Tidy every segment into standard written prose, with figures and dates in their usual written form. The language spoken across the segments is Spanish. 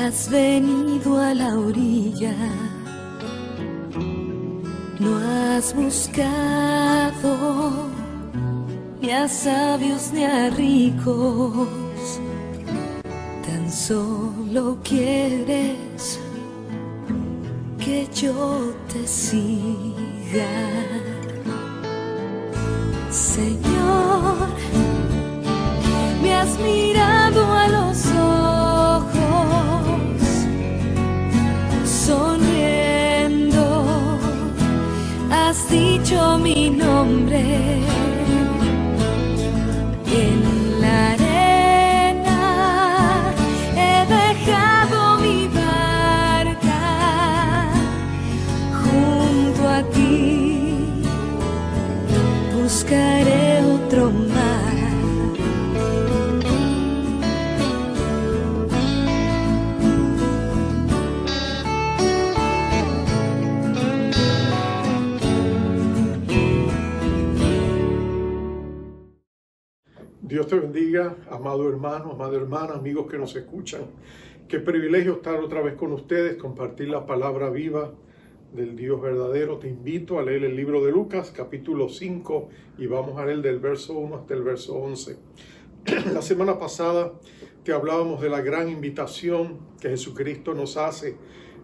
Has venido a la orilla, no has buscado ni a sabios ni a ricos, tan solo quieres que yo te siga. Señor, me has mirado a los ojos, sonriendo, has dicho mi nombre. En la arena he dejado mi barca, junto a ti buscaré otro mar. Dios te bendiga, amado hermano, amada hermana, amigos que nos escuchan. Qué privilegio estar otra vez con ustedes, compartir la palabra viva del Dios verdadero. Te invito a leer el libro de Lucas, capítulo 5, y vamos a leer del verso 1 hasta el verso 11. La semana pasada te hablábamos de la gran invitación que Jesucristo nos hace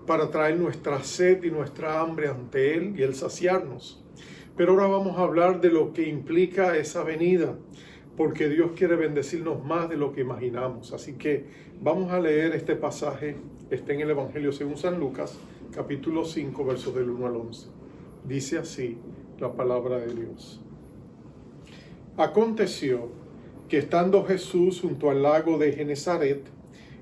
para traer nuestra sed y nuestra hambre ante Él y el saciarnos. Pero ahora vamos a hablar de lo que implica esa venida, porque Dios quiere bendecirnos más de lo que imaginamos. Así que vamos a leer este pasaje, está en el Evangelio según San Lucas, capítulo 5, versos del 1 al 11. Dice así la palabra de Dios. Aconteció que estando Jesús junto al lago de Genezaret,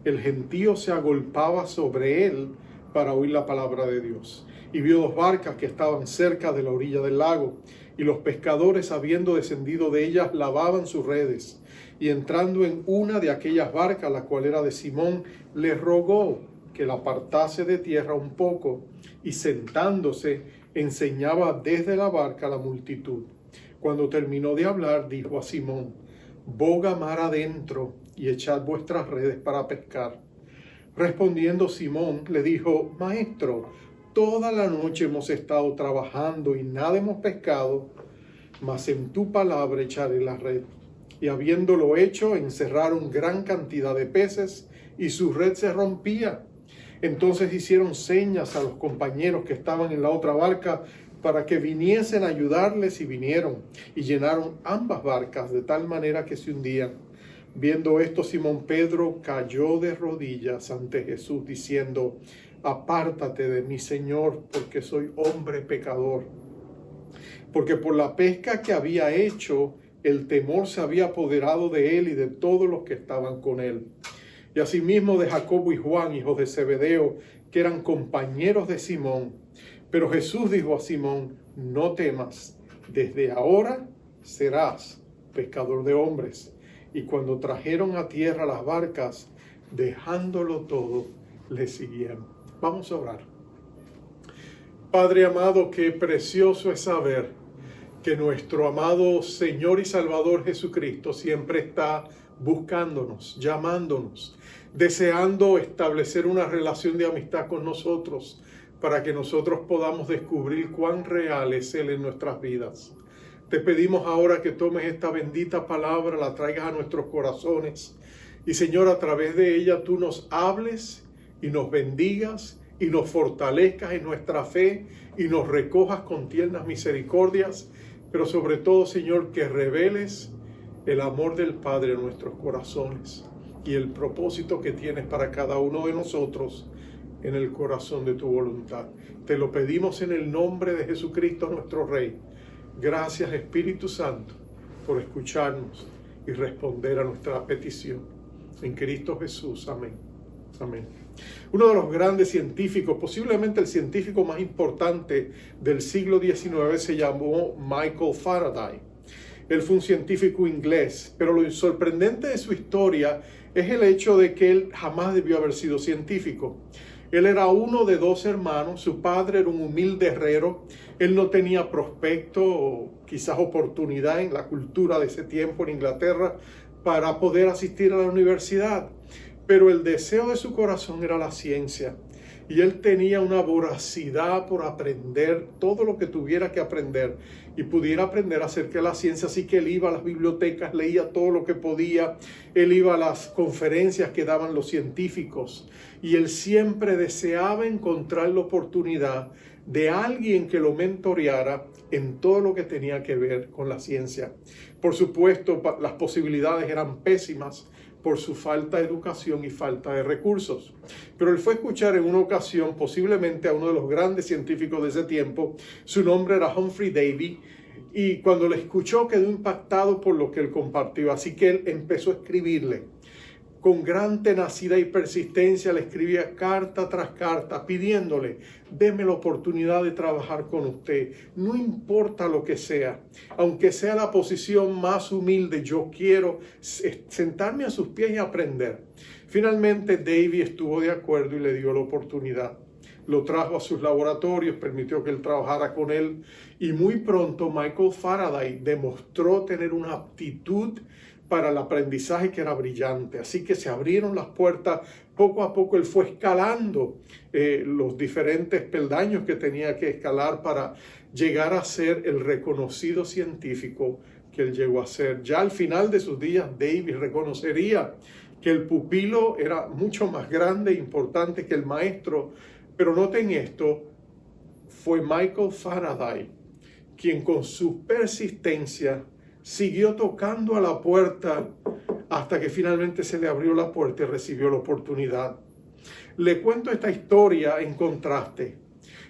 el gentío se agolpaba sobre él para oír la palabra de Dios. Y vio dos barcas que estaban cerca de la orilla del lago, y los pescadores, habiendo descendido de ellas, lavaban sus redes. Y entrando en una de aquellas barcas, la cual era de Simón, le rogó que la apartase de tierra un poco, y sentándose, enseñaba desde la barca a la multitud. Cuando terminó de hablar, dijo a Simón: boga mar adentro, y echad vuestras redes para pescar. Respondiendo Simón, le dijo: Maestro, toda la noche hemos estado trabajando y nada hemos pescado, mas en tu palabra echaré la red. Y habiéndolo hecho, encerraron gran cantidad de peces, y su red se rompía. Entonces hicieron señas a los compañeros que estaban en la otra barca para que viniesen a ayudarles, y vinieron, y llenaron ambas barcas de tal manera que se hundían. Viendo esto, Simón Pedro cayó de rodillas ante Jesús, diciendo: apártate de mí, Señor, porque soy hombre pecador. Porque por la pesca que había hecho, el temor se había apoderado de él y de todos los que estaban con él. Y asimismo de Jacobo y Juan, hijos de Zebedeo, que eran compañeros de Simón. Pero Jesús dijo a Simón: no temas, desde ahora serás pescador de hombres. Y cuando trajeron a tierra las barcas, dejándolo todo, le siguieron. Vamos a orar. Padre amado, qué precioso es saber que nuestro amado Señor y Salvador Jesucristo siempre está buscándonos, llamándonos, deseando establecer una relación de amistad con nosotros, para que nosotros podamos descubrir cuán real es Él en nuestras vidas. Te pedimos ahora que tomes esta bendita palabra, la traigas a nuestros corazones, y Señor, a través de ella tú nos hables y nos bendigas y nos fortalezcas en nuestra fe y nos recojas con tiernas misericordias, pero sobre todo, Señor, que reveles el amor del Padre en nuestros corazones y el propósito que tienes para cada uno de nosotros en el corazón de tu voluntad. Te lo pedimos en el nombre de Jesucristo nuestro Rey. Gracias, Espíritu Santo, por escucharnos y responder a nuestra petición. En Cristo Jesús. Amén. Amén. Uno de los grandes científicos, posiblemente el científico más importante del siglo XIX, se llamó Michael Faraday. Él fue un científico inglés, pero lo sorprendente de su historia es el hecho de que él jamás debió haber sido científico. Él era uno de dos hermanos, su padre era un humilde herrero, él no tenía prospecto o quizás oportunidad en la cultura de ese tiempo en Inglaterra para poder asistir a la universidad. pero el deseo de su corazón era la ciencia. Y él tenía una voracidad por aprender todo lo que tuviera que aprender y pudiera aprender acerca de la ciencia. Así que él iba a las bibliotecas, leía todo lo que podía. Él iba a las conferencias que daban los científicos. Y él siempre deseaba encontrar la oportunidad de alguien que lo mentoreara en todo lo que tenía que ver con la ciencia. Por supuesto, las posibilidades eran pésimas por su falta de educación y falta de recursos. Pero él fue a escuchar en una ocasión posiblemente a uno de los grandes científicos de ese tiempo. Su nombre era Humphrey Davy, y cuando le escuchó quedó impactado por lo que él compartió. Así que él empezó a escribirle. Con gran tenacidad y persistencia le escribía carta tras carta pidiéndole: deme la oportunidad de trabajar con usted, no importa lo que sea, aunque sea la posición más humilde, yo quiero sentarme a sus pies y aprender. Finalmente Davy estuvo de acuerdo y le dio la oportunidad. Lo trajo a sus laboratorios, permitió que él trabajara con él, y muy pronto Michael Faraday demostró tener una aptitud para el aprendizaje que era brillante. Así que se abrieron las puertas. Poco a poco él fue escalando los diferentes peldaños que tenía que escalar para llegar a ser el reconocido científico que él llegó a ser. Ya al final de sus días, Davy reconocería que el pupilo era mucho más grande e importante que el maestro. Pero noten esto, fue Michael Faraday quien con su persistencia siguió tocando a la puerta hasta que finalmente se le abrió la puerta y recibió la oportunidad. Le cuento esta historia en contraste,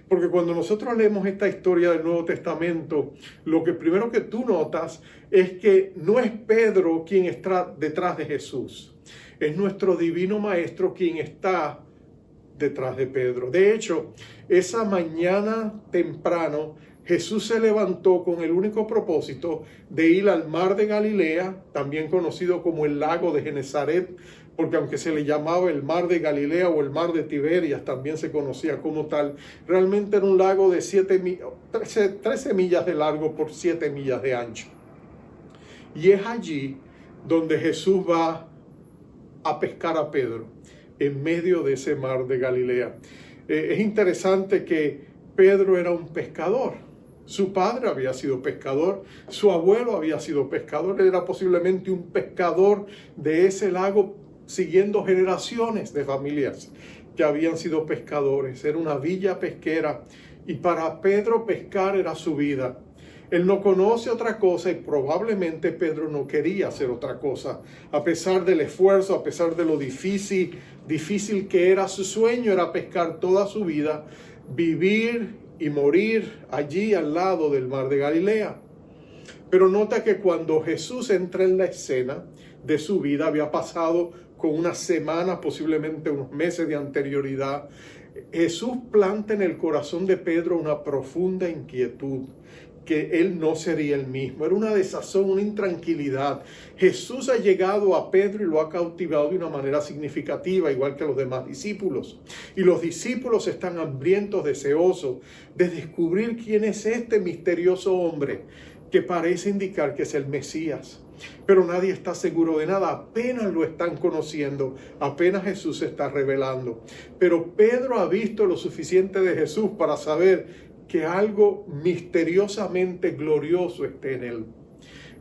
porque cuando nosotros leemos esta historia del Nuevo Testamento, lo que primero que tú notas es que no es Pedro quien está detrás de Jesús, es nuestro divino Maestro quien está detrás de Pedro. De hecho, esa mañana temprano, Jesús se levantó con el único propósito de ir al mar de Galilea, también conocido como el lago de Genesaret, porque aunque se le llamaba el mar de Galilea o el mar de Tiberias, también se conocía como tal. Realmente era un lago de 13 millas de largo por 7 millas de ancho. Y es allí donde Jesús va a pescar a Pedro, en medio de ese mar de Galilea. Es interesante que Pedro era un pescador. Su padre había sido pescador, su abuelo había sido pescador, él era posiblemente un pescador de ese lago, siguiendo generaciones de familias que habían sido pescadores. Era una villa pesquera y para Pedro pescar era su vida. Él no conoce otra cosa y probablemente Pedro no quería hacer otra cosa. A pesar del esfuerzo, a pesar de lo difícil que era, su sueño era pescar toda su vida, vivir y morir allí al lado del mar de Galilea. Pero nota que cuando Jesús entra en la escena de su vida, había pasado con unas semanas, posiblemente unos meses de anterioridad, Jesús planta en el corazón de Pedro una profunda inquietud, que él no sería el mismo. Era una desazón, una intranquilidad. Jesús ha llegado a Pedro y lo ha cautivado de una manera significativa, igual que a los demás discípulos. Y los discípulos están hambrientos, deseosos de descubrir quién es este misterioso hombre que parece indicar que es el Mesías. Pero nadie está seguro de nada, apenas lo están conociendo, apenas Jesús se está revelando. Pero Pedro ha visto lo suficiente de Jesús para saber que algo misteriosamente glorioso esté en él.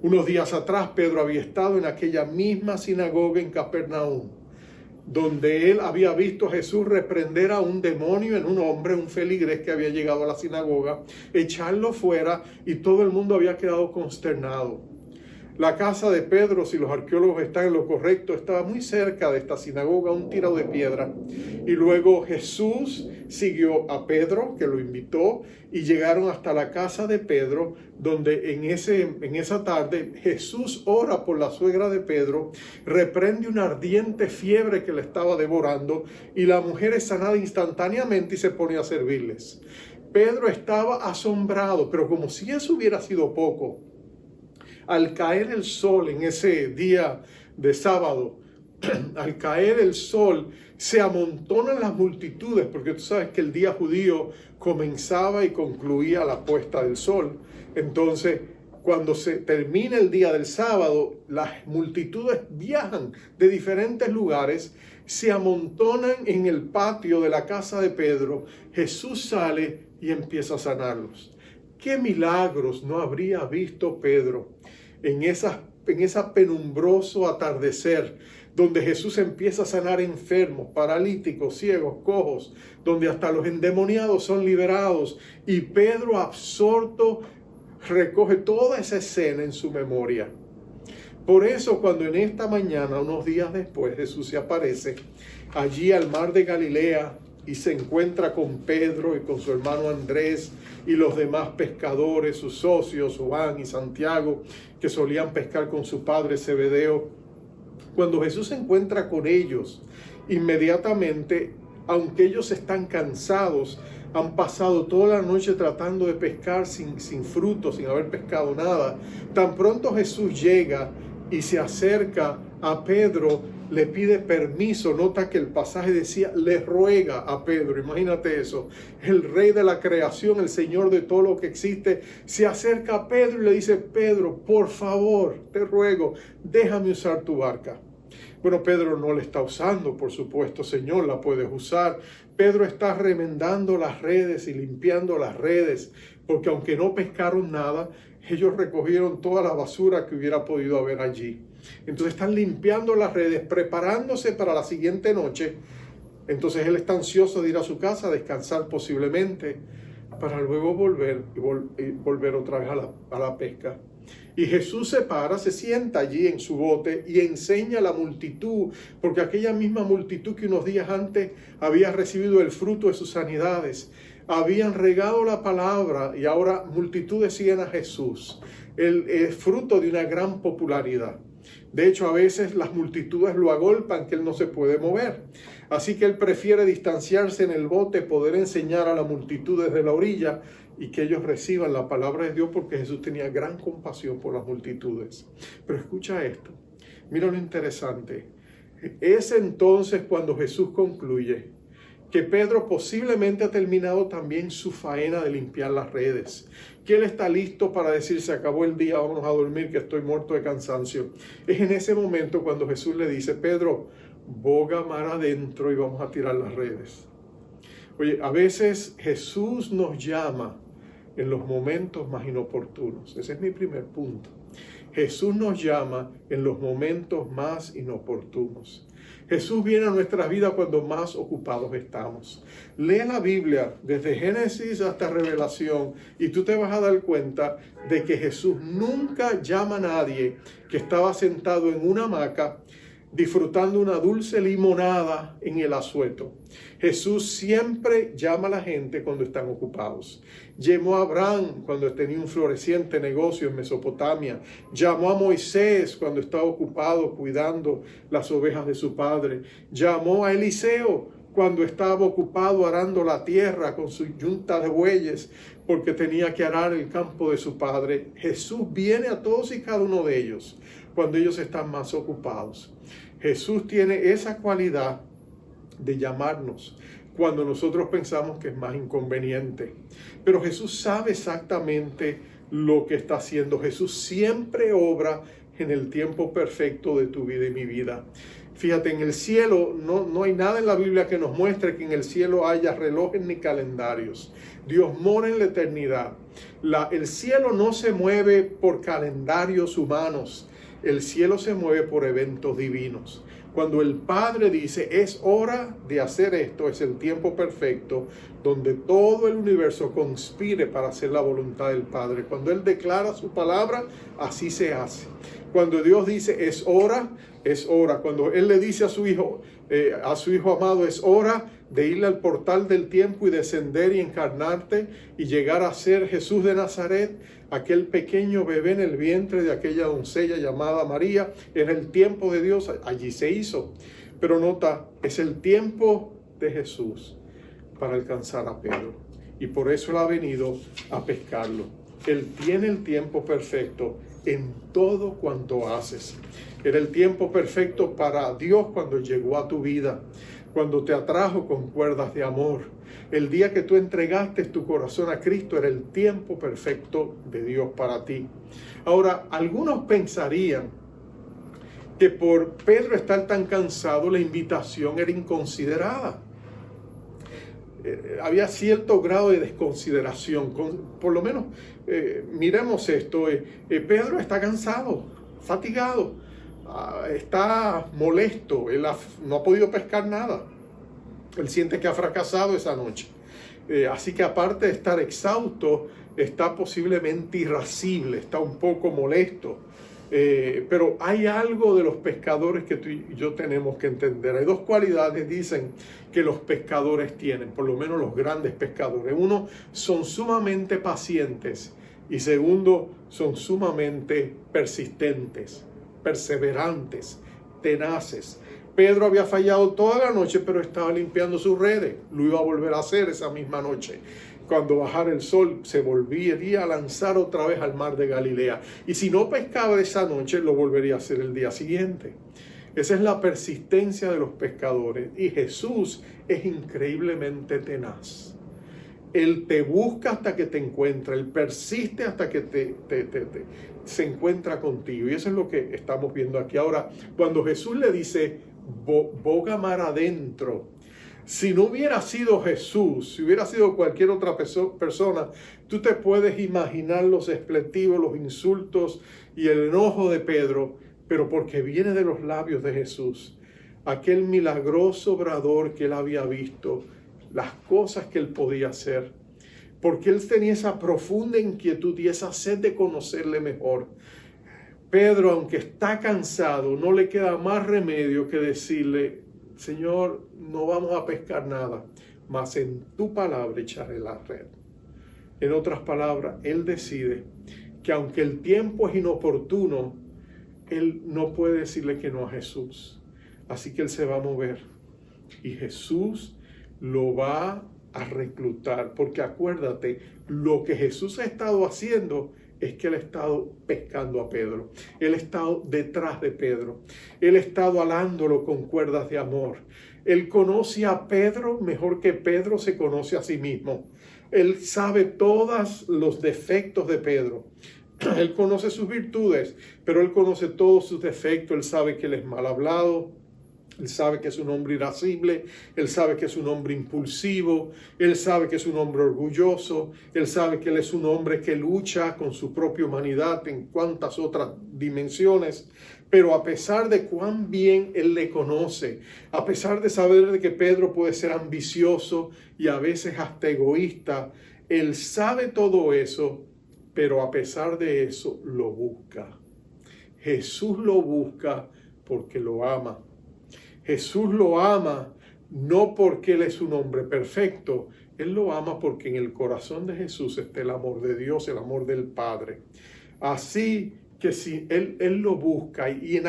Unos días atrás, Pedro había estado en aquella misma sinagoga en Capernaum, donde él había visto a Jesús reprender a un demonio en un hombre, un feligrés que había llegado a la sinagoga, echarlo fuera, y todo el mundo había quedado consternado. La casa de Pedro, si los arqueólogos están en lo correcto, estaba muy cerca de esta sinagoga, un tirado de piedra. Y luego Jesús siguió a Pedro, que lo invitó, y llegaron hasta la casa de Pedro, donde en esa tarde Jesús ora por la suegra de Pedro, reprende una ardiente fiebre que le estaba devorando, y la mujer es sanada instantáneamente y se pone a servirles. Pedro estaba asombrado, pero como si eso hubiera sido poco, al caer el sol en ese día de sábado, al caer el sol, se amontonan las multitudes, porque tú sabes que el día judío comenzaba y concluía la puesta del sol. Entonces, Cuando se termina el día del sábado, las multitudes viajan de diferentes lugares, se amontonan en el patio de la casa de Pedro. Jesús sale y empieza a sanarlos. ¿Qué milagros no habría visto Pedro en esa penumbroso atardecer, donde Jesús empieza a sanar enfermos, paralíticos, ciegos, cojos, donde hasta los endemoniados son liberados, y Pedro, absorto, recoge toda esa escena en su memoria? Por eso, cuando en esta mañana, unos días después, Jesús se aparece allí al mar de Galilea y se encuentra con Pedro y con su hermano Andrés y los demás pescadores, sus socios, Juan y Santiago, que solían pescar con su padre Zebedeo. Cuando Jesús se encuentra con ellos, inmediatamente, aunque ellos están cansados, han pasado toda la noche tratando de pescar sin fruto, sin haber pescado nada, tan pronto Jesús llega y se acerca a Pedro, le pide permiso. Nota que el pasaje decía, le ruega a Pedro. Imagínate eso. El rey de la creación, el Señor de todo lo que existe, se acerca a Pedro y le dice, Pedro, por favor, te ruego, déjame usar tu barca. Bueno, Pedro no la está usando, por supuesto, Señor, la puedes usar. Pedro está remendando las redes y limpiando las redes, porque aunque no pescaron nada, ellos recogieron toda la basura que hubiera podido haber allí. Entonces están limpiando las redes, preparándose para la siguiente noche. Entonces él está ansioso de ir a su casa, descansar posiblemente, para luego volver otra vez a la pesca. Y Jesús se para, se sienta allí en su bote y enseña a la multitud, porque aquella misma multitud que unos días antes había recibido el fruto de sus sanidades, habían regado la palabra y ahora multitudes siguen a Jesús. El fruto de una gran popularidad. De hecho, a veces las multitudes lo agolpan, que él no se puede mover. Así que él prefiere distanciarse en el bote, poder enseñar a la multitud desde la orilla y que ellos reciban la palabra de Dios, porque Jesús tenía gran compasión por las multitudes. Pero escucha esto, mira lo interesante. Es entonces cuando Jesús concluye que Pedro posiblemente ha terminado también su faena de limpiar las redes, que él está listo para decir, se acabó el día, vámonos a dormir, que estoy muerto de cansancio. Es en ese momento cuando Jesús le dice, Pedro, boga mar adentro y vamos a tirar las redes. Oye, a veces Jesús nos llama en los momentos más inoportunos. Ese es mi primer punto. Jesús nos llama en los momentos más inoportunos. Jesús viene a nuestras vidas cuando más ocupados estamos. Lee la Biblia desde Génesis hasta Revelación y tú te vas a dar cuenta de que Jesús nunca llama a nadie que estaba sentado en una hamaca disfrutando una dulce limonada en el asueto. Jesús siempre llama a la gente cuando están ocupados. Llamó a Abraham cuando tenía un floreciente negocio en Mesopotamia. Llamó a Moisés cuando estaba ocupado cuidando las ovejas de su padre. Llamó a Eliseo cuando estaba ocupado arando la tierra con su yunta de bueyes porque tenía que arar el campo de su padre. Jesús viene a todos y cada uno de ellos cuando ellos están más ocupados. Jesús tiene esa cualidad de llamarnos cuando nosotros pensamos que es más inconveniente. Pero Jesús sabe exactamente lo que está haciendo. Jesús siempre obra en el tiempo perfecto de tu vida y mi vida. Fíjate, en el cielo no hay nada en la Biblia que nos muestre que en el cielo haya relojes ni calendarios. Dios mora en la eternidad. El cielo no se mueve por calendarios humanos. El cielo se mueve por eventos divinos. Cuando el Padre dice, es hora de hacer esto, es el tiempo perfecto, donde todo el universo conspire para hacer la voluntad del Padre. Cuando Él declara su palabra, así se hace. Cuando Dios dice, es hora, es hora. Cuando Él le dice a su Hijo amado, es hora de irle al portal del tiempo y descender y encarnarte y llegar a ser Jesús de Nazaret, aquel pequeño bebé en el vientre de aquella doncella llamada María, era el tiempo de Dios, allí se hizo. Pero nota, es el tiempo de Jesús para alcanzar a Pedro. Y por eso Él ha venido a pescarlo. Él tiene el tiempo perfecto en todo cuanto haces. Era el tiempo perfecto para Dios cuando llegó a tu vida. cuando te atrajo con cuerdas de amor. El día que tú entregaste tu corazón a Cristo era el tiempo perfecto de Dios para ti. Ahora, algunos pensarían que por Pedro estar tan cansado, la invitación era inconsiderada. Había cierto grado de desconsideración. Por lo menos, miremos esto. Pedro está cansado, fatigado, está molesto. Él no ha podido pescar nada. Él siente que ha fracasado esa noche. Así que aparte de estar exhausto, está posiblemente irascible, está un poco molesto. Pero hay algo de los pescadores que tú y yo tenemos que entender. Hay dos cualidades, dicen, que los pescadores tienen, por lo menos los grandes pescadores. Uno, son sumamente pacientes, y segundo, son sumamente persistentes, perseverantes, tenaces. Pedro había fallado toda la noche, pero estaba limpiando sus redes. Lo iba a volver a hacer esa misma noche. Cuando bajara el sol, se volvería a lanzar otra vez al mar de Galilea. Y si no pescaba esa noche, lo volvería a hacer el día siguiente. Esa es la persistencia de los pescadores. Y Jesús es increíblemente tenaz. Él te busca hasta que te encuentra. Él persiste hasta que se encuentra contigo. Y eso es lo que estamos viendo aquí. Ahora, cuando Jesús le dice, boga mar adentro, si no hubiera sido Jesús, si hubiera sido cualquier otra persona, tú te puedes imaginar los despectivos, los insultos y el enojo de Pedro, pero porque viene de los labios de Jesús, aquel milagroso obrador que él había visto, las cosas que él podía hacer, porque él tenía esa profunda inquietud y esa sed de conocerle mejor. Pedro, aunque está cansado, no le queda más remedio que decirle, Señor, no vamos a pescar nada, mas en tu palabra echaré la red. En otras palabras, él decide que aunque el tiempo es inoportuno, él no puede decirle que no a Jesús. Así que él se va a mover y Jesús lo va a reclutar, porque acuérdate, lo que Jesús ha estado haciendo es que él ha estado pescando a Pedro. Él ha estado detrás de Pedro. Él ha estado alándolo con cuerdas de amor. Él conoce a Pedro mejor que Pedro se conoce a sí mismo. Él sabe todos los defectos de Pedro. Él conoce sus virtudes, pero él conoce todos sus defectos. Él sabe que él es mal hablado. Él sabe que es un hombre irascible, él sabe que es un hombre impulsivo, él sabe que es un hombre orgulloso, él sabe que él es un hombre que lucha con su propia humanidad en cuantas otras dimensiones. Pero a pesar de cuán bien él le conoce, a pesar de saber de que Pedro puede ser ambicioso y a veces hasta egoísta, él sabe todo eso, pero a pesar de eso lo busca. Jesús lo busca porque lo ama. Jesús lo ama no porque Él es un hombre perfecto. Él lo ama porque en el corazón de Jesús está el amor de Dios, el amor del Padre. Así que si Él lo busca, y en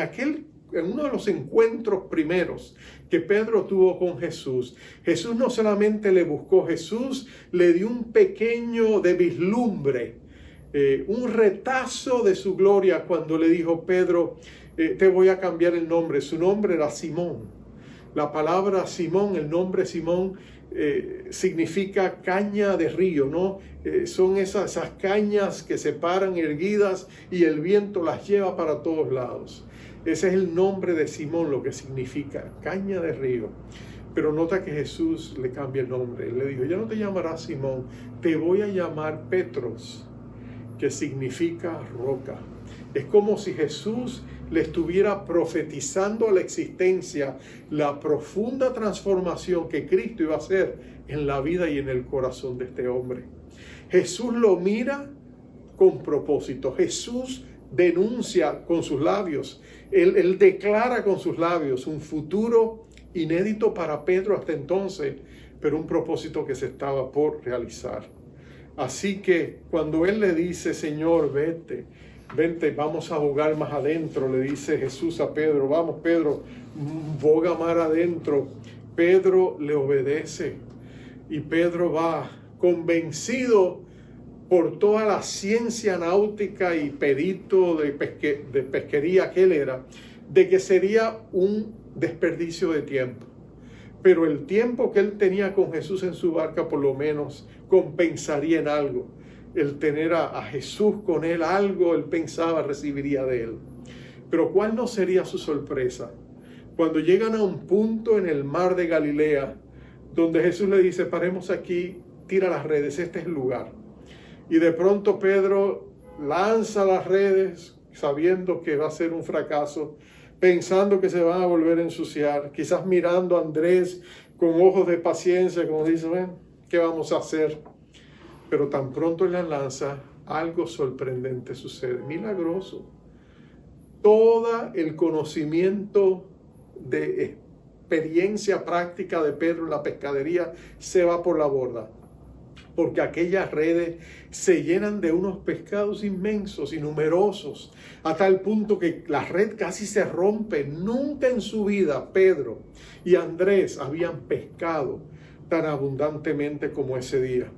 uno de los encuentros primeros que Pedro tuvo con Jesús, Jesús no solamente le buscó, Jesús le dio un pequeño de vislumbre, un retazo de su gloria cuando le dijo, Pedro, te voy a cambiar el nombre. Su nombre era Simón. La palabra Simón, el nombre Simón, significa caña de río, ¿no? Son esas cañas que se paran erguidas y el viento las lleva para todos lados. Ese es el nombre de Simón, lo que significa caña de río. Pero nota que Jesús le cambia el nombre. Él le dijo, ya no te llamarás Simón, te voy a llamar Petros, que significa roca. Es como si Jesús le estuviera profetizando a la existencia la profunda transformación que Cristo iba a hacer en la vida y en el corazón de este hombre. Jesús lo mira con propósito. Jesús denuncia con sus labios. Él declara con sus labios un futuro inédito para Pedro hasta entonces, pero un propósito que se estaba por realizar. Así que cuando él le dice, Señor, vente, vamos a bogar más adentro, le dice Jesús a Pedro, vamos Pedro, boga mar adentro. Pedro le obedece y Pedro va convencido por toda la ciencia náutica y perito de pesquería que él era, de que sería un desperdicio de tiempo. pero el tiempo que él tenía con Jesús en su barca por lo menos compensaría en algo. El tener a Jesús con él, algo él pensaba recibiría de él. Pero ¿cuál no sería su sorpresa? Cuando llegan a un punto en el mar de Galilea, donde Jesús le dice, paremos aquí, tira las redes, este es el lugar. Y de pronto Pedro lanza las redes, sabiendo que va a ser un fracaso, pensando que se van a volver a ensuciar, quizás mirando a Andrés con ojos de paciencia, como dice, bueno, ¿qué vamos a hacer? Pero tan pronto él la lanza, algo sorprendente sucede, milagroso. Todo el conocimiento de experiencia práctica de Pedro en la pescadería se va por la borda, porque aquellas redes se llenan de unos pescados inmensos y numerosos, a tal punto que la red casi se rompe. Nunca en su vida Pedro y Andrés habían pescado tan abundantemente como ese día.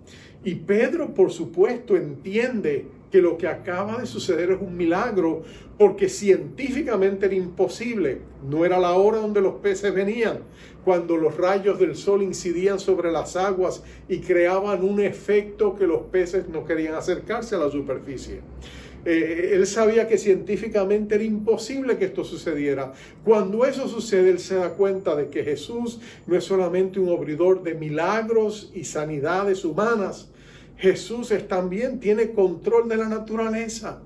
Y Pedro, por supuesto, entiende que lo que acaba de suceder es un milagro, porque científicamente era imposible. No era la hora donde los peces venían, cuando los rayos del sol incidían sobre las aguas y creaban un efecto que los peces no querían acercarse a la superficie. Él sabía que científicamente era imposible que esto sucediera. Cuando eso sucede, él se da cuenta de que Jesús no es solamente un obrador de milagros y sanidades humanas. Jesús también tiene control de la naturaleza.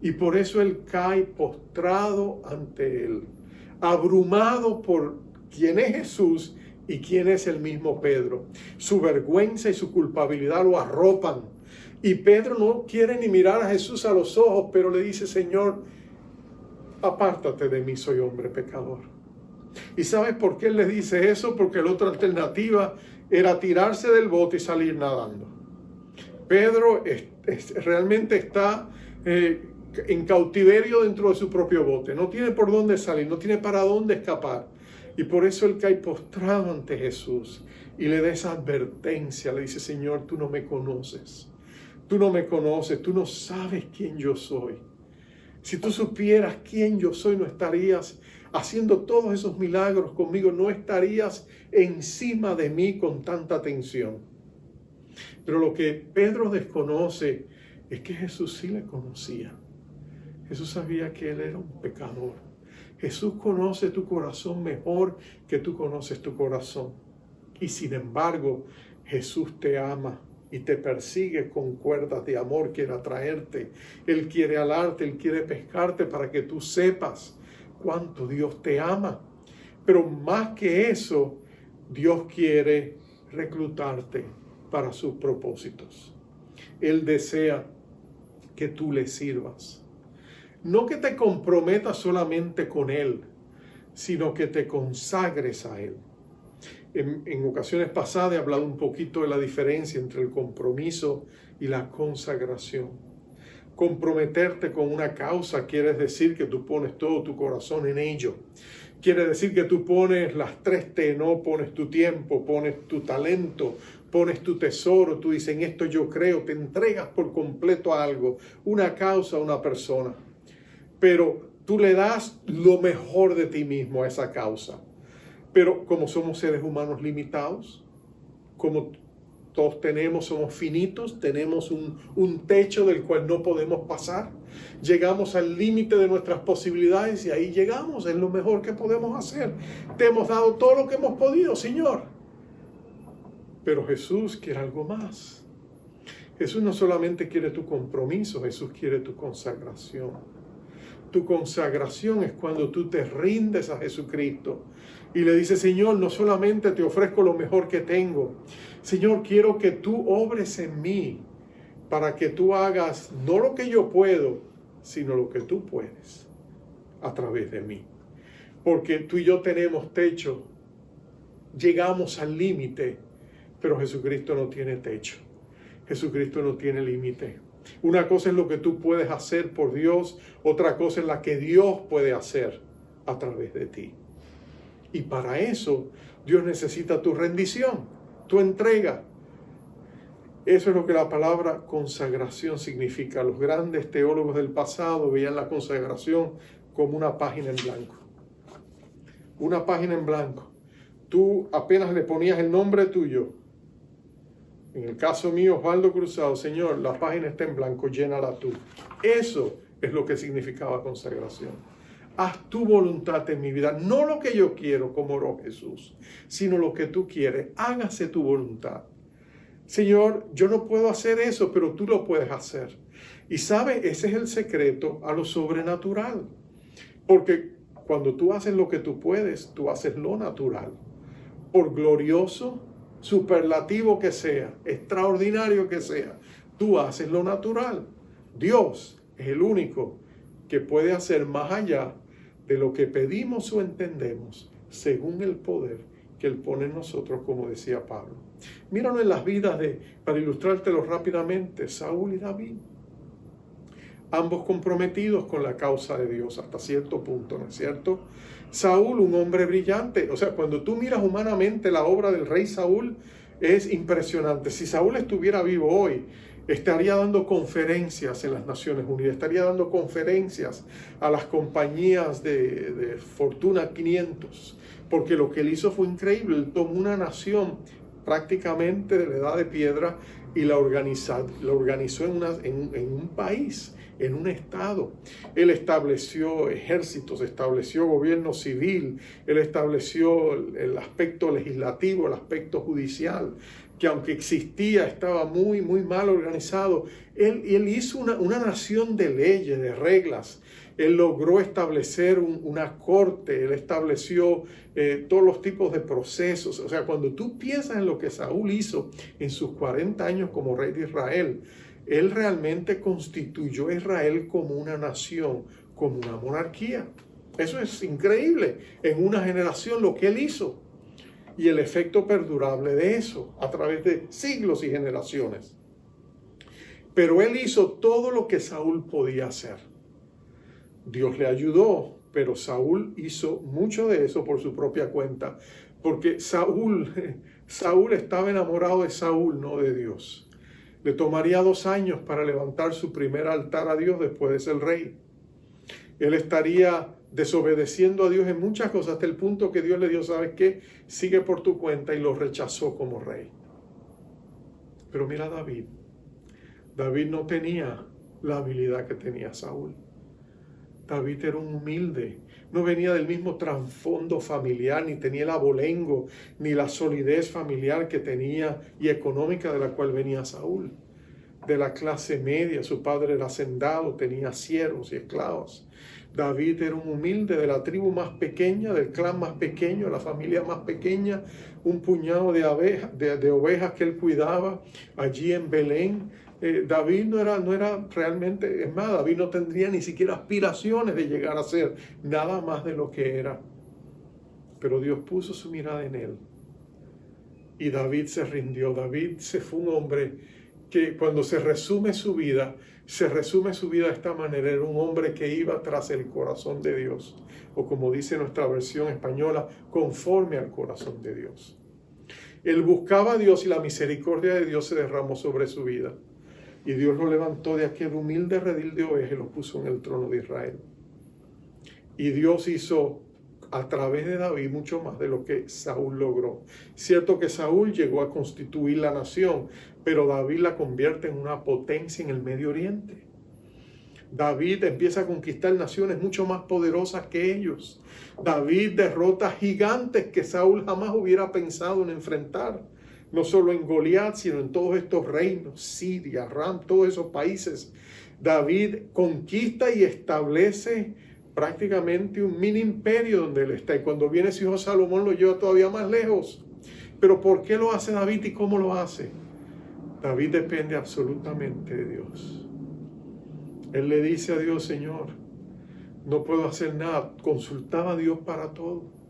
Y por eso él cae postrado ante él, abrumado por quién es Jesús y quién es el mismo Pedro. Su vergüenza y su culpabilidad lo arropan. Y Pedro no quiere ni mirar a Jesús a los ojos, pero le dice, Señor, apártate de mí, soy hombre pecador. ¿Y sabes por qué él le dice eso? Porque la otra alternativa era tirarse del bote y salir nadando. Pedro realmente está en cautiverio dentro de su propio bote. No tiene por dónde salir, no tiene para dónde escapar. Y por eso él cae postrado ante Jesús y le da esa advertencia. Le dice, Señor, tú no me conoces. Tú no me conoces, tú no sabes quién yo soy. Si tú supieras quién yo soy, no estarías haciendo todos esos milagros conmigo, no estarías encima de mí con tanta atención. Pero lo que Pedro desconoce es que Jesús sí le conocía. Jesús sabía que él era un pecador. Jesús conoce tu corazón mejor que tú conoces tu corazón. Y sin embargo, Jesús te ama y te persigue con cuerdas de amor, quiere atraerte. Él quiere alarte, Él quiere pescarte para que tú sepas cuánto Dios te ama. Pero más que eso, Dios quiere reclutarte para sus propósitos. Él desea que tú le sirvas. No que te comprometas solamente con Él, sino que te consagres a Él. En ocasiones pasadas he hablado un poquito de la diferencia entre el compromiso y la consagración. Comprometerte con una causa quiere decir que tú pones todo tu corazón en ello. Quiere decir que tú pones las 3 T, no pones tu tiempo, pones tu talento, pones tu tesoro. Tú dices, en esto yo creo, te entregas por completo a algo, una causa, a una persona. Pero tú le das lo mejor de ti mismo a esa causa. Pero como somos seres humanos limitados, como todos somos finitos, tenemos un techo del cual no podemos pasar. Llegamos al límite de nuestras posibilidades y ahí llegamos, es lo mejor que podemos hacer. Te hemos dado todo lo que hemos podido, Señor. Pero Jesús quiere algo más. Jesús no solamente quiere tu compromiso, Jesús quiere tu consagración. Tu consagración es cuando tú te rindes a Jesucristo y le dices, Señor, no solamente te ofrezco lo mejor que tengo, Señor, quiero que tú obres en mí para que tú hagas no lo que yo puedo, sino lo que tú puedes a través de mí. Porque tú y yo tenemos techo, llegamos al límite, pero Jesucristo no tiene techo. Jesucristo no tiene límite. Una cosa es lo que tú puedes hacer por Dios, otra cosa es la que Dios puede hacer a través de ti. Y para eso Dios necesita tu rendición, tu entrega. Eso es lo que la palabra consagración significa. Los grandes teólogos del pasado veían la consagración como una página en blanco. Una página en blanco. tú apenas le ponías el nombre tuyo. En el caso mío, Osvaldo Cruzado, Señor, la página está en blanco, llénala tú. Eso es lo que significaba consagración. Haz tu voluntad en mi vida, no lo que yo quiero, como oró Jesús, sino lo que tú quieres. Hágase tu voluntad. Señor, yo no puedo hacer eso, pero tú lo puedes hacer. Y sabes, ese es el secreto a lo sobrenatural. Porque cuando tú haces lo que tú puedes, tú haces lo natural. Por glorioso, superlativo que sea, extraordinario que sea, tú haces lo natural. Dios es el único que puede hacer más allá de lo que pedimos o entendemos, según el poder que Él pone en nosotros, como decía Pablo. Míralo en las vidas para ilustrártelo rápidamente, Saúl y David. Ambos comprometidos con la causa de Dios hasta cierto punto, ¿no es cierto? Saúl, un hombre brillante. O sea, cuando tú miras humanamente la obra del rey Saúl, es impresionante. Si Saúl estuviera vivo hoy, estaría dando conferencias en las Naciones Unidas, estaría dando conferencias a las compañías de Fortuna 500, porque lo que él hizo fue increíble. Él tomó una nación prácticamente de la edad de piedra y la organizó en un país, en un estado. Él estableció ejércitos, estableció gobierno civil, él estableció el aspecto legislativo, el aspecto judicial, que aunque existía, estaba muy, muy mal organizado. Él hizo una nación de leyes, de reglas. Él logró establecer una corte, él estableció todos los tipos de procesos. O sea, cuando tú piensas en lo que Saúl hizo en sus 40 años como rey de Israel, él realmente constituyó a Israel como una nación, como una monarquía. Eso es increíble en una generación lo que él hizo. Y el efecto perdurable de eso a través de siglos y generaciones. Pero él hizo todo lo que Saúl podía hacer. Dios le ayudó, pero Saúl hizo mucho de eso por su propia cuenta. Porque Saúl estaba enamorado de Saúl, no de Dios. Le tomaría 2 años para levantar su primer altar a Dios después de ser rey. Él estaría desobedeciendo a Dios en muchas cosas hasta el punto que Dios le dio, ¿sabes qué? Sigue por tu cuenta, y lo rechazó como rey. Pero mira a David. David no tenía la habilidad que tenía Saúl. David era un humilde, no venía del mismo trasfondo familiar, ni tenía el abolengo, ni la solidez familiar que tenía y económica de la cual venía Saúl. De la clase media, su padre era hacendado, tenía siervos y esclavos. David era un humilde de la tribu más pequeña, del clan más pequeño, de la familia más pequeña, un puñado de ovejas que él cuidaba allí en Belén. David no era realmente, es más, David no tendría ni siquiera aspiraciones de llegar a ser nada más de lo que era. Pero Dios puso su mirada en él. Y David se rindió. David fue un hombre que cuando se resume su vida de esta manera. Era un hombre que iba tras el corazón de Dios. O como dice nuestra versión española, conforme al corazón de Dios. Él buscaba a Dios y la misericordia de Dios se derramó sobre su vida. Y Dios lo levantó de aquel humilde redil de ovejas y lo puso en el trono de Israel. Y Dios hizo a través de David mucho más de lo que Saúl logró. Cierto que Saúl llegó a constituir la nación, pero David la convierte en una potencia en el Medio Oriente. David empieza a conquistar naciones mucho más poderosas que ellos. David derrota gigantes que Saúl jamás hubiera pensado en enfrentar. No solo en Goliat, sino en todos estos reinos, Siria, Ram, todos esos países. David conquista y establece prácticamente un mini imperio donde él está. Y cuando viene su hijo Salomón lo lleva todavía más lejos. Pero ¿por qué lo hace David y cómo lo hace? David depende absolutamente de Dios. Él le dice a Dios, Señor, no puedo hacer nada. Consultaba a Dios para todo.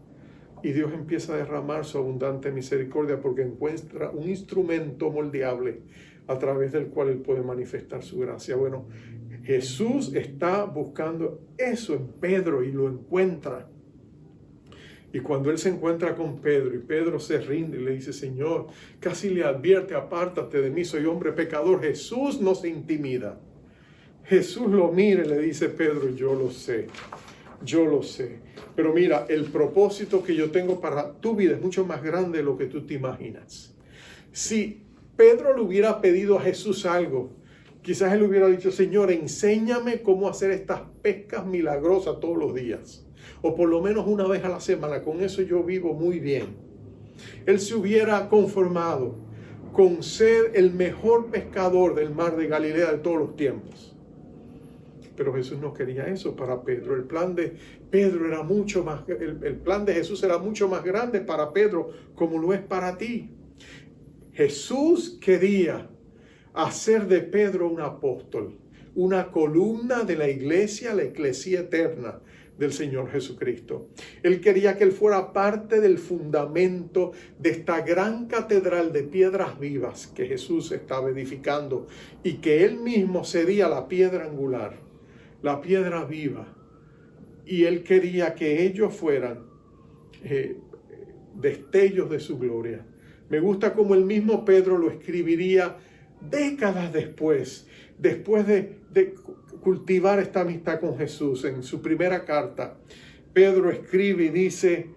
Y Dios empieza a derramar su abundante misericordia porque encuentra un instrumento moldeable a través del cual Él puede manifestar su gracia. Bueno, Jesús está buscando eso en Pedro y lo encuentra. Y cuando Él se encuentra con Pedro y Pedro se rinde y le dice, Señor, casi le advierte, apártate de mí, soy hombre pecador. Jesús no se intimida. Jesús lo mira y le dice, Pedro, yo lo sé. Yo lo sé. Pero mira, el propósito que yo tengo para tu vida es mucho más grande de lo que tú te imaginas. Si Pedro le hubiera pedido a Jesús algo, quizás él hubiera dicho: Señor, enséñame cómo hacer estas pescas milagrosas todos los días. O por lo menos una vez a la semana. Con eso yo vivo muy bien. Él se hubiera conformado con ser el mejor pescador del mar de Galilea de todos los tiempos. Pero Jesús no quería eso para Pedro. El plan de Pedro era mucho más, el plan de Jesús era mucho más grande para Pedro, como lo es para ti. Jesús quería hacer de Pedro un apóstol, una columna de la iglesia, la eclesía eterna del Señor Jesucristo. Él quería que él fuera parte del fundamento de esta gran catedral de piedras vivas que Jesús estaba edificando, y que él mismo sería la piedra angular, la piedra viva. Y él quería que ellos fueran destellos de su gloria. Me gusta cómo el mismo Pedro lo escribiría décadas después de cultivar esta amistad con Jesús. En su primera carta, Pedro escribe y dice,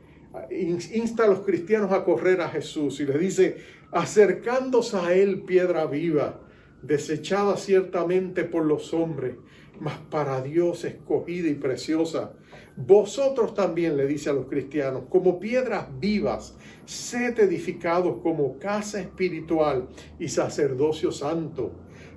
insta a los cristianos a correr a Jesús, y les dice: acercándose a él, piedra viva, desechada ciertamente por los hombres, mas para Dios escogida y preciosa. Vosotros también, le dice a los cristianos, como piedras vivas, sed edificados como casa espiritual y sacerdocio santo,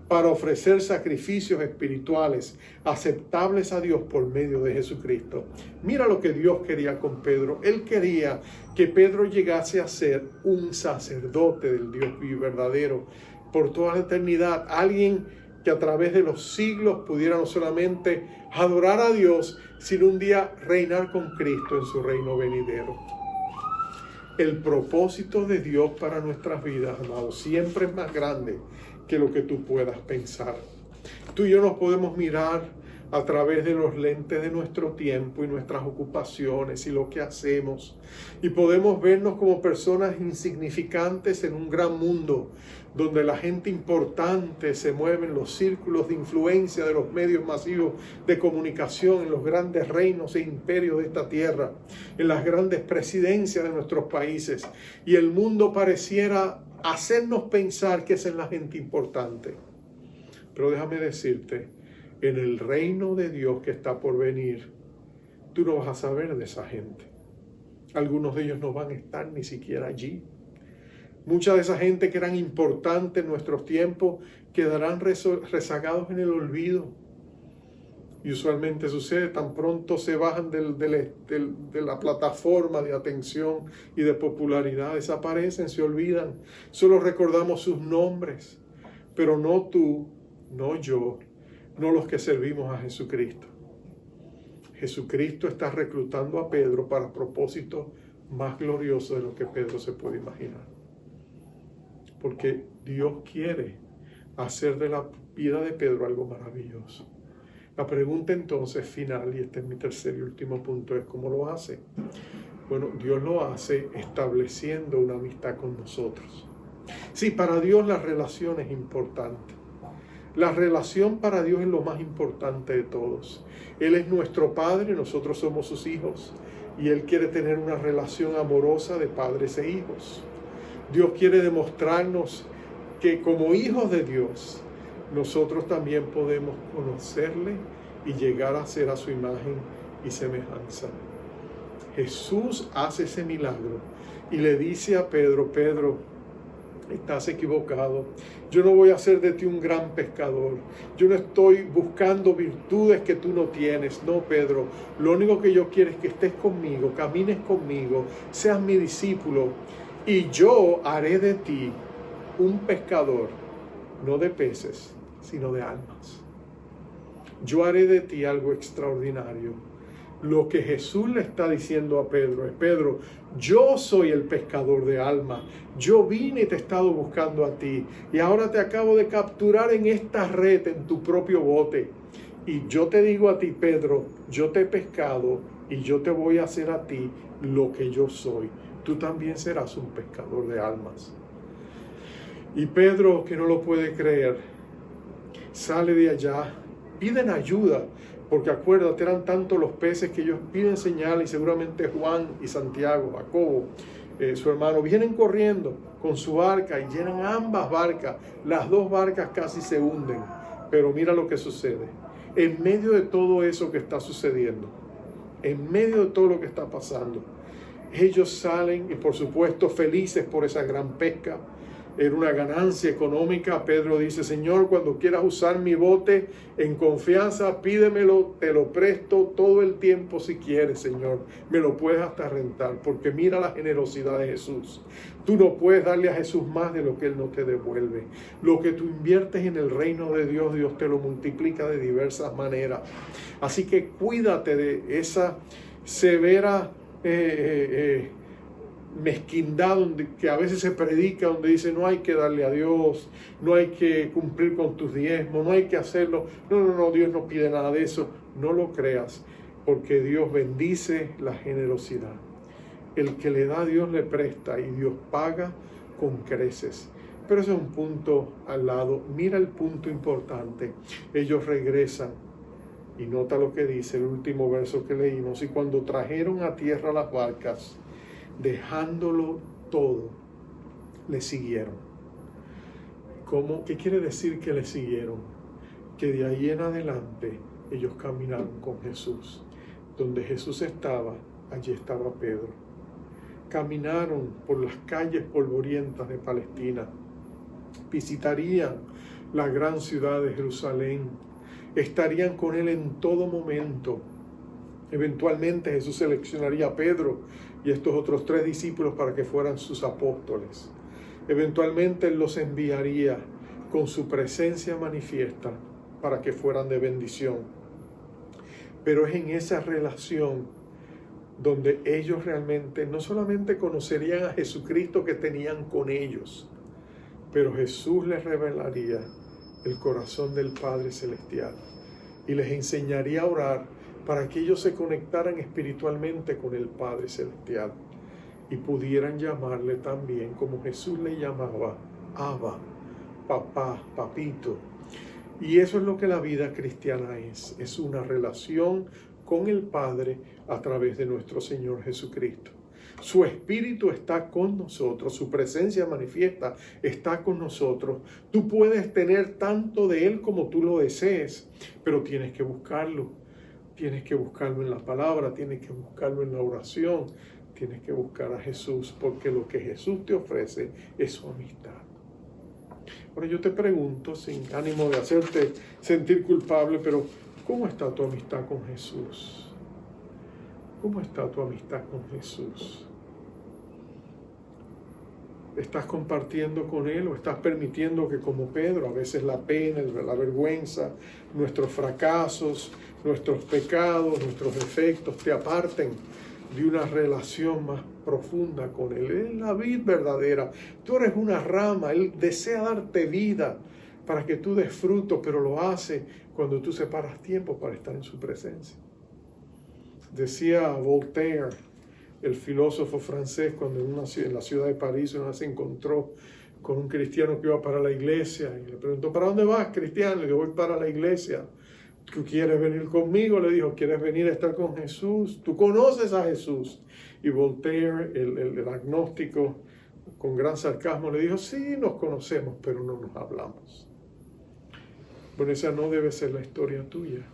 para ofrecer sacrificios espirituales aceptables a Dios por medio de Jesucristo. Mira lo que Dios quería con Pedro. Él quería que Pedro llegase a ser un sacerdote del Dios vivo y verdadero por toda la eternidad. Alguien que a través de los siglos pudiera no solamente adorar a Dios, sino un día reinar con Cristo en su reino venidero. El propósito de Dios para nuestras vidas, amados, siempre es más grande que lo que tú puedas pensar. Tú y yo nos podemos mirar a través de los lentes de nuestro tiempo y nuestras ocupaciones y lo que hacemos, y podemos vernos como personas insignificantes en un gran mundo donde la gente importante se mueve en los círculos de influencia de los medios masivos de comunicación, en los grandes reinos e imperios de esta tierra, en las grandes presidencias de nuestros países, y el mundo pareciera hacernos pensar que esa es la gente importante. Pero déjame decirte, en el reino de Dios que está por venir, tú no vas a saber de esa gente. Algunos de ellos no van a estar ni siquiera allí. Mucha de esa gente que eran importantes en nuestros tiempos quedarán rezagados en el olvido. Y usualmente sucede, tan pronto se bajan de la plataforma de atención y de popularidad, desaparecen, se olvidan. Solo recordamos sus nombres, pero no tú, no yo, no los que servimos a Jesucristo. Jesucristo está reclutando a Pedro para propósitos más gloriosos de lo que Pedro se puede imaginar. Porque Dios quiere hacer de la vida de Pedro algo maravilloso. La pregunta entonces final, y este es mi tercer y último punto, es ¿cómo lo hace? Bueno, Dios lo hace estableciendo una amistad con nosotros. Sí, para Dios la relación es importante. La relación para Dios es lo más importante de todos. Él es nuestro Padre, nosotros somos sus hijos, y Él quiere tener una relación amorosa de padres e hijos. Dios quiere demostrarnos que como hijos de Dios, nosotros también podemos conocerle y llegar a ser a su imagen y semejanza. Jesús hace ese milagro y le dice a Pedro: Pedro, estás equivocado. Yo no voy a hacer de ti un gran pescador. Yo no estoy buscando virtudes que tú no tienes. No, Pedro. Lo único que yo quiero es que estés conmigo, camines conmigo, seas mi discípulo, y yo haré de ti un pescador, no de peces, sino de almas. Yo haré de ti algo extraordinario. Lo que Jesús le está diciendo a Pedro es: Pedro, yo soy el pescador de almas. Yo vine y te he estado buscando a ti. Y ahora te acabo de capturar en esta red, en tu propio bote. Y yo te digo a ti, Pedro, yo te he pescado y yo te voy a hacer a ti lo que yo soy. Tú también serás un pescador de almas. Y Pedro, que no lo puede creer, sale de allá, piden ayuda. Porque acuérdate, eran tantos los peces que ellos piden señal, y seguramente Juan y Santiago, Jacobo, su hermano, vienen corriendo con su barca y llenan ambas barcas. Las dos barcas casi se hunden. Pero mira lo que sucede. En medio de todo eso que está sucediendo, en medio de todo lo que está pasando, ellos salen y por supuesto felices por esa gran pesca. Era una ganancia económica. Pedro dice: Señor, cuando quieras usar mi bote en confianza, pídemelo, te lo presto todo el tiempo si quieres, Señor. Me lo puedes hasta rentar, porque mira la generosidad de Jesús. Tú no puedes darle a Jesús más de lo que Él no te devuelve. Lo que tú inviertes en el reino de Dios, Dios te lo multiplica de diversas maneras. Así que cuídate de esa severa mezquindad que a veces se predica, donde dice no hay que darle a Dios, no hay que cumplir con tus diezmos, no hay que hacerlo. No, Dios no pide nada de eso. No lo creas, porque Dios bendice la generosidad. El que le da a Dios le presta, y Dios paga con creces. Pero ese es un punto al lado. Mira el punto importante. Ellos regresan, y nota lo que dice el último verso que leímos: y cuando trajeron a tierra las barcas, dejándolo todo, le siguieron. ¿Cómo? ¿Qué quiere decir que le siguieron? Que de ahí en adelante ellos caminaron con Jesús. Donde Jesús estaba, allí estaba Pedro. Caminaron por las calles polvorientas de Palestina. Visitarían la gran ciudad de Jerusalén. Estarían con él en todo momento. Eventualmente Jesús seleccionaría a Pedro y estos otros 3 discípulos para que fueran sus apóstoles. Eventualmente Él los enviaría con su presencia manifiesta para que fueran de bendición. Pero es en esa relación donde ellos realmente no solamente conocerían a Jesucristo que tenían con ellos, pero Jesús les revelaría el corazón del Padre Celestial y les enseñaría a orar para que ellos se conectaran espiritualmente con el Padre Celestial y pudieran llamarle también como Jesús le llamaba: Abba, papá, papito. Y eso es lo que la vida cristiana es una relación con el Padre a través de nuestro Señor Jesucristo. Su Espíritu está con nosotros, su presencia manifiesta está con nosotros. Tú puedes tener tanto de Él como tú lo desees, pero tienes que buscarlo. Tienes que buscarlo en la palabra, tienes que buscarlo en la oración, tienes que buscar a Jesús, porque lo que Jesús te ofrece es su amistad. Ahora yo te pregunto, sin ánimo de hacerte sentir culpable, pero ¿cómo está tu amistad con Jesús? ¿Cómo está tu amistad con Jesús? ¿Estás compartiendo con Él o estás permitiendo que, como Pedro, a veces la pena, la vergüenza, nuestros fracasos, nuestros pecados, nuestros defectos te aparten de una relación más profunda con Él? Él es la vid verdadera. Tú eres una rama. Él desea darte vida para que tú des fruto, pero lo hace cuando tú separas tiempo para estar en su presencia. Decía Voltaire, el filósofo francés, cuando en la ciudad de París una vez se encontró con un cristiano que iba para la iglesia y le preguntó: ¿para dónde vas, cristiano? Le dijo: voy para la iglesia. ¿Tú quieres venir conmigo? Le dijo: ¿quieres venir a estar con Jesús? ¿Tú conoces a Jesús? Y Voltaire, el agnóstico, con gran sarcasmo le dijo: sí, nos conocemos, pero no nos hablamos. Bueno, esa no debe ser la historia tuya.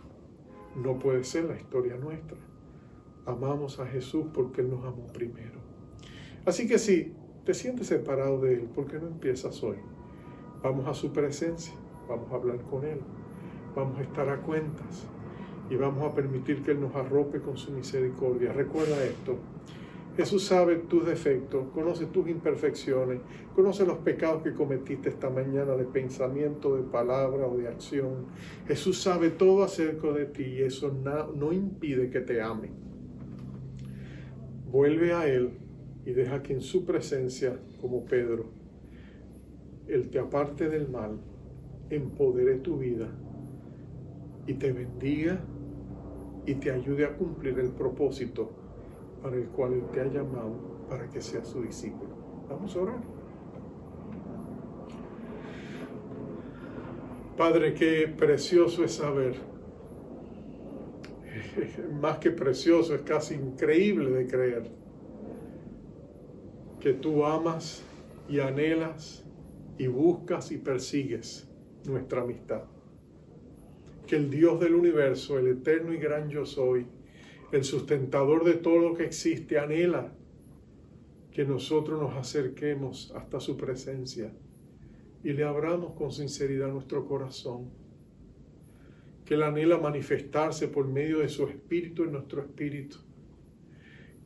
No puede ser la historia nuestra. Amamos a Jesús porque Él nos amó primero. Así que si te sientes separado de Él, ¿por qué no empiezas hoy? Vamos a su presencia, vamos a hablar con Él, vamos a estar a cuentas y vamos a permitir que Él nos arrope con su misericordia. Recuerda esto: Jesús sabe tus defectos, conoce tus imperfecciones, conoce los pecados que cometiste esta mañana de pensamiento, de palabra o de acción. Jesús sabe todo acerca de ti y eso no impide que te ame. Vuelve a Él y deja que en su presencia, como Pedro, Él te aparte del mal, empodere tu vida y te bendiga y te ayude a cumplir el propósito para el cual Él te ha llamado, para que seas su discípulo. Vamos a orar. Padre, qué precioso es saber más que precioso, es casi increíble de creer que tú amas y anhelas y buscas y persigues nuestra amistad. Que el Dios del universo, el eterno y gran yo soy, el sustentador de todo lo que existe, anhela que nosotros nos acerquemos hasta su presencia y le abramos con sinceridad nuestro corazón. Que Él anhela manifestarse por medio de su Espíritu en nuestro espíritu.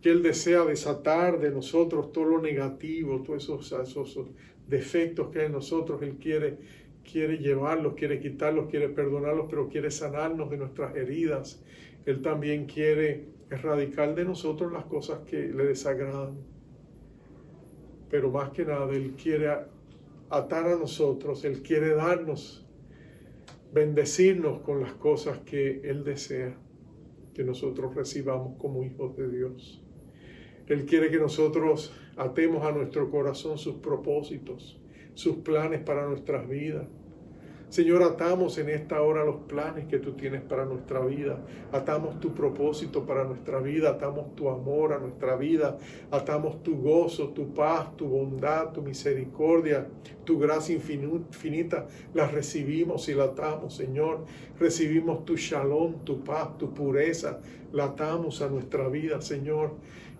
Que Él desea desatar de nosotros todo lo negativo, todos esos defectos que hay en nosotros. Él quiere llevarlos, quiere quitarlos, quiere perdonarlos, pero quiere sanarnos de nuestras heridas. Él también quiere erradicar de nosotros las cosas que le desagradan. Pero más que nada, Él quiere atar a nosotros, Él quiere darnos, bendecirnos con las cosas que Él desea que nosotros recibamos como hijos de Dios. Él quiere que nosotros atemos a nuestro corazón sus propósitos, sus planes para nuestras vidas. Señor, atamos en esta hora los planes que tú tienes para nuestra vida. Atamos tu propósito para nuestra vida. Atamos tu amor a nuestra vida. Atamos tu gozo, tu paz, tu bondad, tu misericordia, tu gracia infinita. La recibimos y la atamos, Señor. Recibimos tu shalom, tu paz, tu pureza. La atamos a nuestra vida, Señor.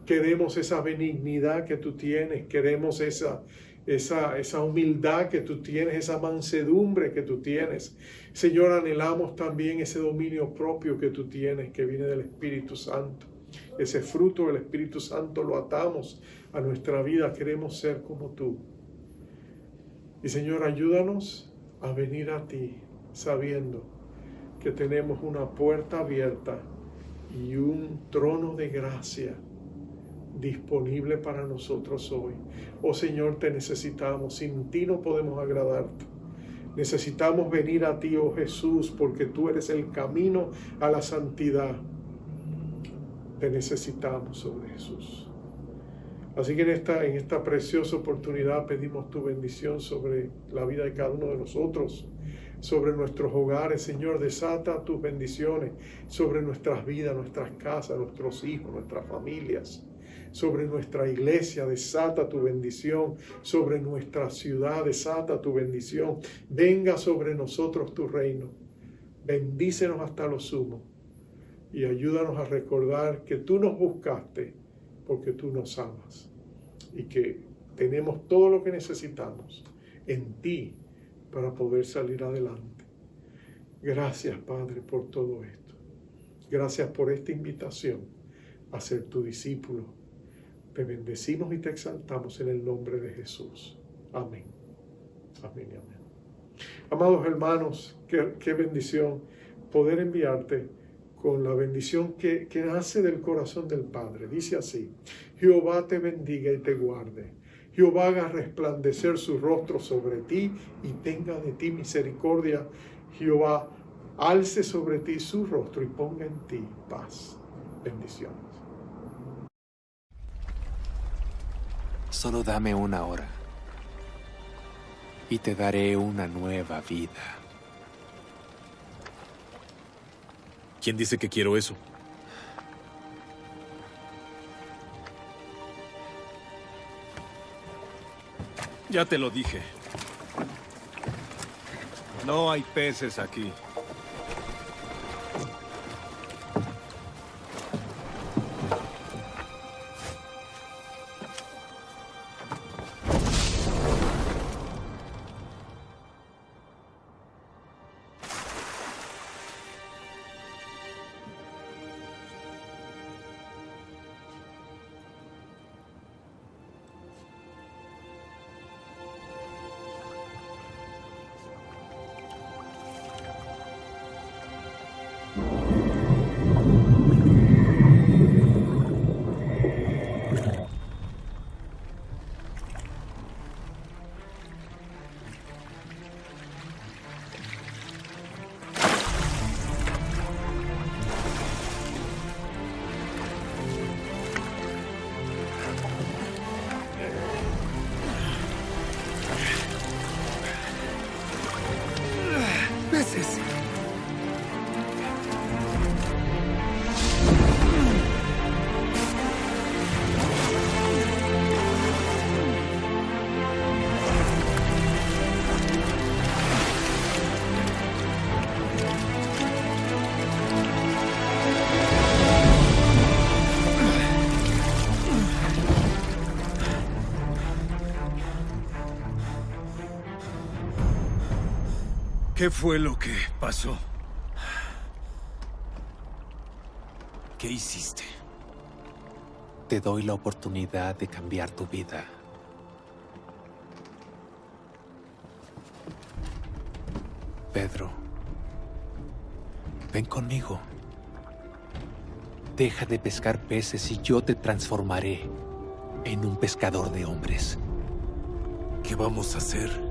Queremos esa benignidad que tú tienes. Queremos esa humildad que tú tienes, esa mansedumbre que tú tienes. Señor, anhelamos también ese dominio propio que tú tienes, que viene del Espíritu Santo. Ese fruto del Espíritu Santo lo atamos a nuestra vida. Queremos ser como tú. Y Señor, ayúdanos a venir a ti sabiendo que tenemos una puerta abierta y un trono de gracia disponible para nosotros hoy. Oh Señor, te necesitamos. Sin ti no podemos agradarte. Necesitamos venir a ti, oh Jesús, porque tú eres el camino a la santidad. Te necesitamos, oh Jesús. Así que en esta preciosa oportunidad pedimos tu bendición sobre la vida de cada uno de nosotros, sobre nuestros hogares. Señor, desata tus bendiciones sobre nuestras vidas, nuestras casas, nuestros hijos, nuestras familias. Sobre nuestra iglesia, desata tu bendición. Sobre nuestra ciudad, desata tu bendición. Venga sobre nosotros tu reino. Bendícenos hasta lo sumo. Y ayúdanos a recordar que tú nos buscaste porque tú nos amas. Y que tenemos todo lo que necesitamos en ti para poder salir adelante. Gracias, Padre, por todo esto. Gracias por esta invitación a ser tu discípulo. Te bendecimos y te exaltamos en el nombre de Jesús. Amén. Amén y amén. Amados hermanos, qué bendición poder enviarte con la bendición que nace del corazón del Padre. Dice así: Jehová te bendiga y te guarde. Jehová haga resplandecer su rostro sobre ti y tenga de ti misericordia. Jehová alce sobre ti su rostro y ponga en ti paz. Bendiciones. Solo dame una hora y te daré una nueva vida. ¿Quién dice que quiero eso? Ya te lo dije. No hay peces aquí. ¿Qué fue lo que pasó? ¿Qué hiciste? Te doy la oportunidad de cambiar tu vida. Pedro, ven conmigo. Deja de pescar peces y yo te transformaré en un pescador de hombres. ¿Qué vamos a hacer?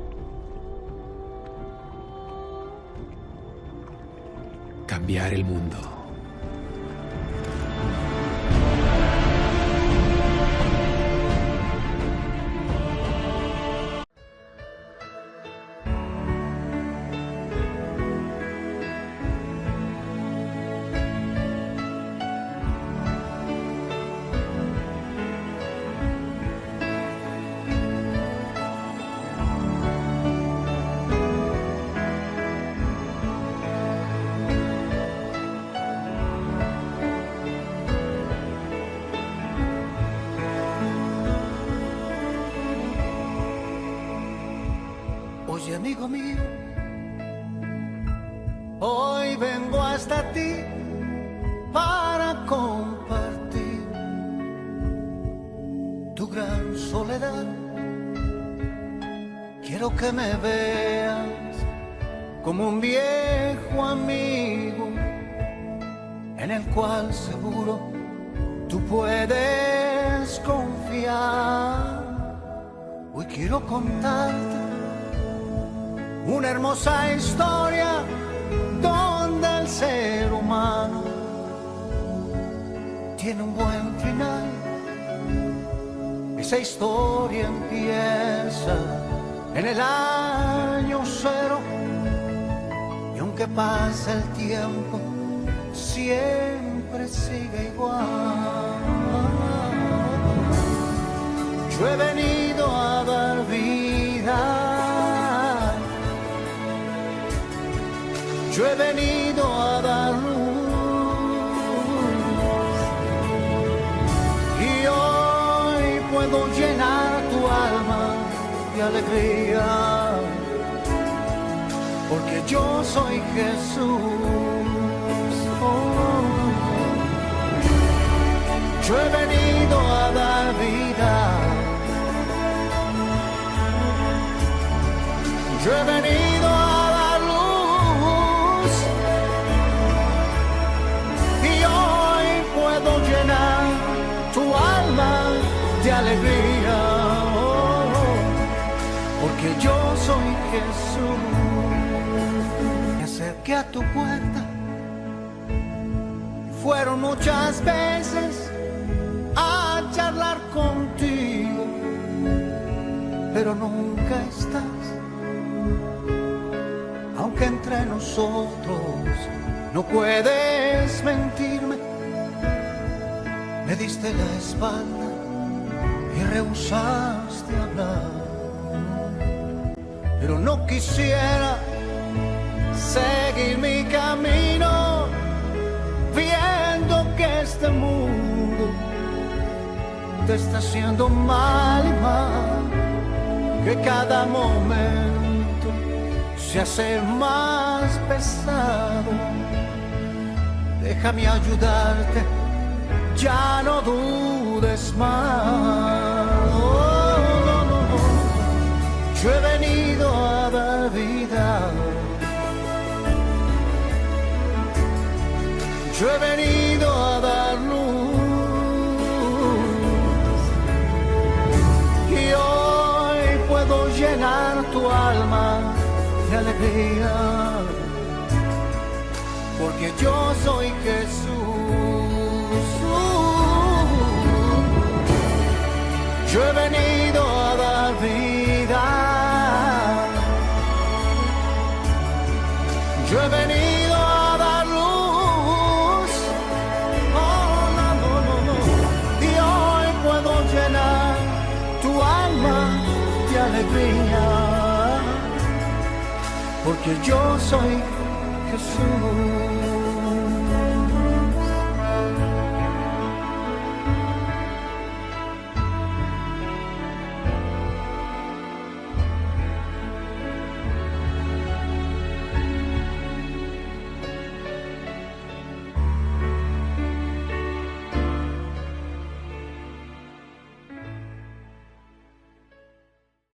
Cambiar el mundo. Oye, amigo mío, hoy vengo hasta ti para compartir tu gran soledad. Quiero que me veas como un viejo amigo en el cual seguro tú puedes confiar. Hoy quiero contarte una hermosa historia donde el ser humano tiene un buen final. Esa historia empieza en el año 0 y aunque pase el tiempo siempre sigue igual. Yo he venido a dar vida. Yo he venido a dar luz y hoy puedo llenar tu alma de alegría, porque yo soy Jesús. Oh. Yo he venido a dar vida. Yo he venido a llenar tu alma de alegría, oh, porque yo soy Jesús. Me acerqué a tu puerta, fueron muchas veces a charlar contigo, pero nunca estás, aunque entre nosotros no puedes mentirme. Me diste la espalda y rehusaste hablar, pero no quisiera seguir mi camino viendo que este mundo te está haciendo mal y mal, que cada momento se hace más pesado. Déjame ayudarte, ya no dudes más. Oh, no, no, no. Yo he venido a dar vida. Yo he venido a dar luz y hoy puedo llenar tu alma de alegría, porque yo soy Jesús. Yo he venido a dar vida. Yo he venido a dar luz. Oh, no, no, no, no. Y hoy puedo llenar tu alma de alegría, porque yo soy Jesús.